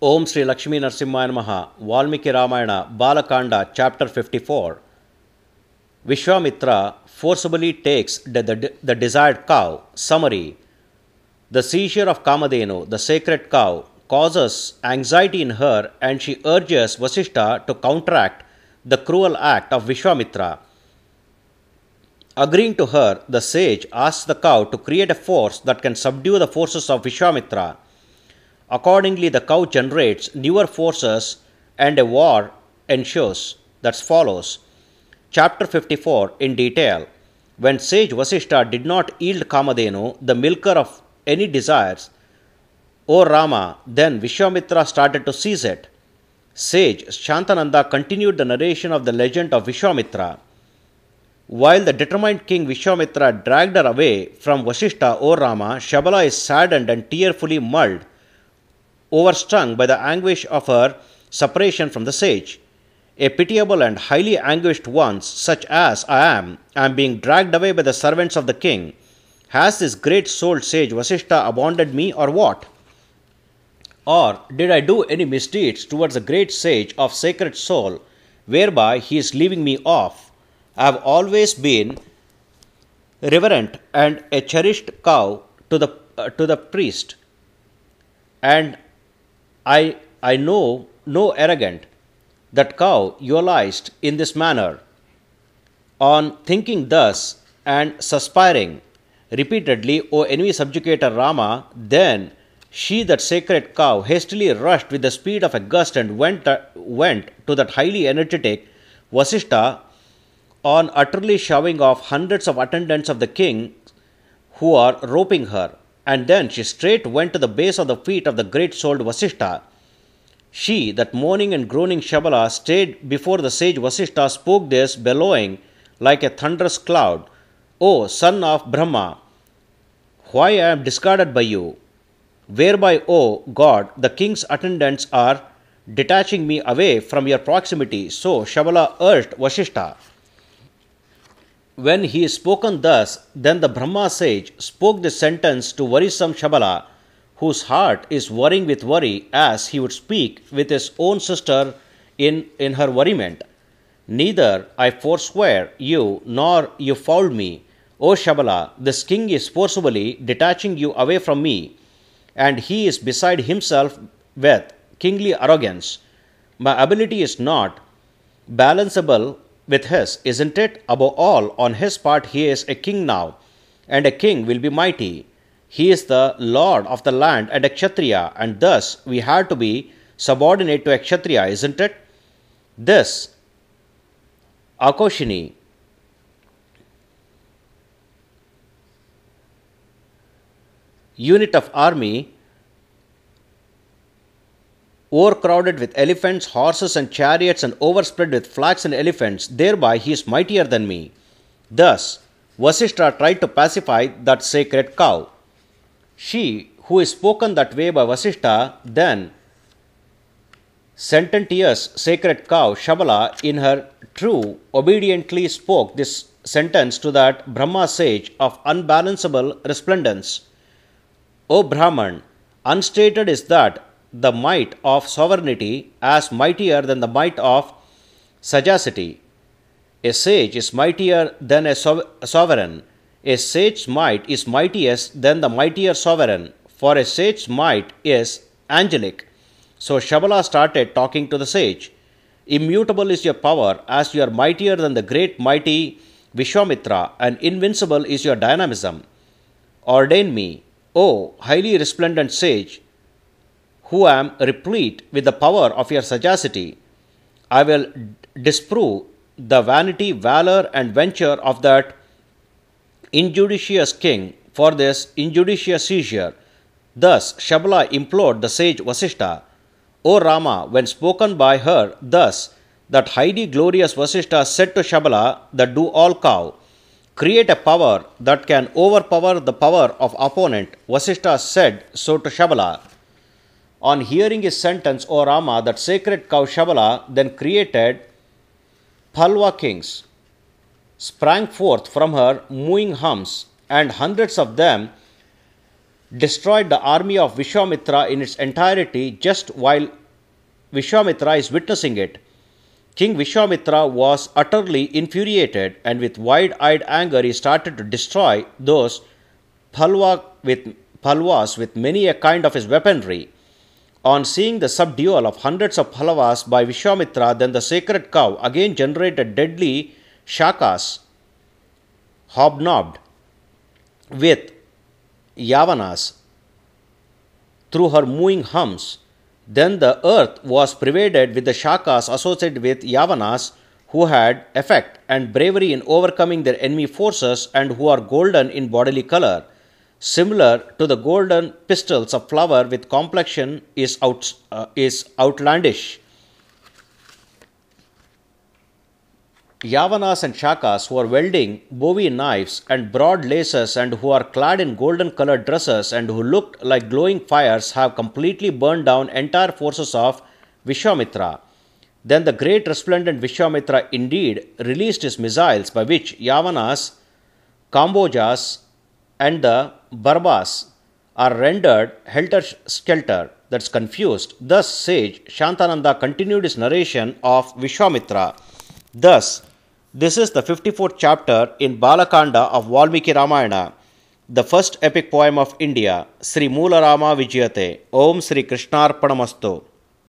Om Sri Lakshmi Narsimhaya Namaha, Valmiki Ramayana, Balakanda, chapter 54. Vishvamitra forcibly takes the desired cow. Summary. The seizure of Kaamadhenu, the sacred cow, causes anxiety in her and she urges Vashishta to counteract the cruel act of Vishvamitra. Agreeing to her, the sage asks the cow to create a force that can subdue the forces of Vishvamitra. Accordingly, the cow generates newer forces and a war ensues. That follows. Chapter 54 in detail. When sage Vashishta did not yield Kaamadhenu, the milker of any desires, O Rama, then Vishvamitra started to seize it. Sage Shantananda continued the narration of the legend of Vishvamitra. While the determined king Vishvamitra dragged her away from Vashishta, O Rama, Shabala is saddened and tearfully mulled, overstrung by the anguish of her separation from the sage. A pitiable and highly anguished one, such as I am being dragged away by the servants of the king. Has this great-souled sage Vashishta abandoned me or what? Or did I do any misdeeds towards the great sage of sacred soul, whereby he is leaving me off? I have always been reverent and a cherished cow to the priest, and I know no arrogant. That cow eulized in this manner. On thinking thus and suspiring repeatedly, O enemy subjugator Rama, then she, that sacred cow, hastily rushed with the speed of a gust and went to that highly energetic Vashishta, on utterly shoving off hundreds of attendants of the king who are roping her. And then she straight went to the base of the feet of the great-souled Vashishta. She, that moaning and groaning Shabala, stayed before the sage Vashishta, spoke this, bellowing like a thunderous cloud. O son of Brahma, why I am discarded by you? Whereby, O God, the king's attendants are detaching me away from your proximity. So Shabala urged Vashishta. When he is spoken thus, then the Brahma sage spoke this sentence to worrisome Shabala, whose heart is worrying with worry, as he would speak with his own sister in her worriment. Neither I forswear you, nor you fouled me. O Shabala, this king is forcibly detaching you away from me, and he is beside himself with kingly arrogance. My ability is not balanceable with his, isn't it? Above all, on his part he is a king now, and a king will be mighty. He is the lord of the land and a Kshatriya, and thus we have to be subordinate to a Kshatriya, isn't it? This Akoshini, unit of army, overcrowded with elephants, horses and chariots, and overspread with flax and elephants, thereby he is mightier than me. Thus Vashishta tried to pacify that sacred cow. She, who is spoken that way by Vashishta, then sententious sacred cow Shabala, in her true, obediently spoke this sentence to that Brahma sage of unbalanceable resplendence. O Brahman, unstated is that the might of sovereignty as mightier than the might of sagacity. A sage is mightier than a sovereign. A sage's might is mightiest than the mightier sovereign, for a sage's might is angelic. So Shabala started talking to the sage. Immutable is your power, as you are mightier than the great mighty Vishvamitra, and invincible is your dynamism. Ordain me, O highly resplendent sage, who am replete with the power of your sagacity. I will disprove the vanity, valor, and venture of that injudicious king for this injudicious seizure. Thus Shabala implored the sage Vashishta. O Rama, when spoken by her thus, that highly glorious Vashishta said to Shabala, the do-all cow, create a power that can overpower the power of opponent. Vashishta said so to Shabala. On hearing his sentence, O Rama, that sacred cow Shabala then created Phalva kings, sprang forth from her mooing humps, and hundreds of them destroyed the army of Vishvamitra in its entirety just while Vishvamitra is witnessing it. King Vishvamitra was utterly infuriated, and with wide-eyed anger he started to destroy those Palwas with many a kind of his weaponry. On seeing the subdual of hundreds of Pallavas by Vishvamitra, then the sacred cow again generated deadly shakas, hobnobbed with Yavanas through her mooing hums. Then the earth was pervaded with the shakas associated with Yavanas, who had effect and bravery in overcoming their enemy forces and who are golden in bodily color, similar to the golden pistils of flower with complexion is outlandish. Yavanas and Shakas, who are wielding bowie knives and broad laces and who are clad in golden colored dresses and who looked like glowing fires, have completely burned down entire forces of Vishvamitra. Then the great resplendent Vishvamitra indeed released his missiles, by which Yavanas, Kambojas, and the Barbas are rendered helter-skelter, that's confused. Thus sage Shantananda continued his narration of Vishvamitra. Thus, this is the 54th chapter in Balakanda of Valmiki Ramayana, the first epic poem of India. Sri Moola Rama Vijayate. Om Sri Krishnarpanamastu.